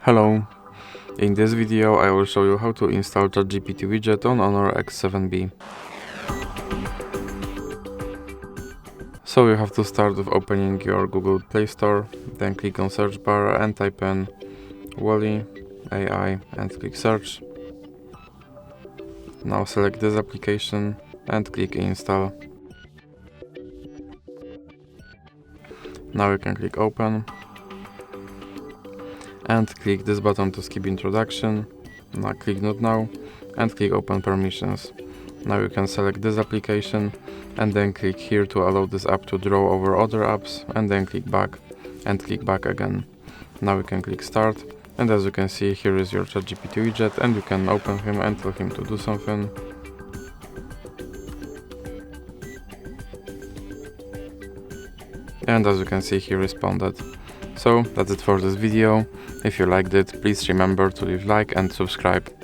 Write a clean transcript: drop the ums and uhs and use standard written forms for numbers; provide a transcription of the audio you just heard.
Hello! In this video I will show you how to install Chat GPT Widget on HONOR X7b. So you have to start with opening your Google Play Store, then click on search bar and type in Wally AI and click search. Now select this application and click install. Now you can click open and click this button to skip introduction. Now click not now and click open permissions. Now you can select this application and then click here to allow this app to draw over other apps, and then click back and click back again. Now you can click start, and as you can see, here is your Chat GPT widget and you can open him and tell him to do something. And as you can see, he responded. So that's it for this video. If you liked it, please remember to leave like and subscribe.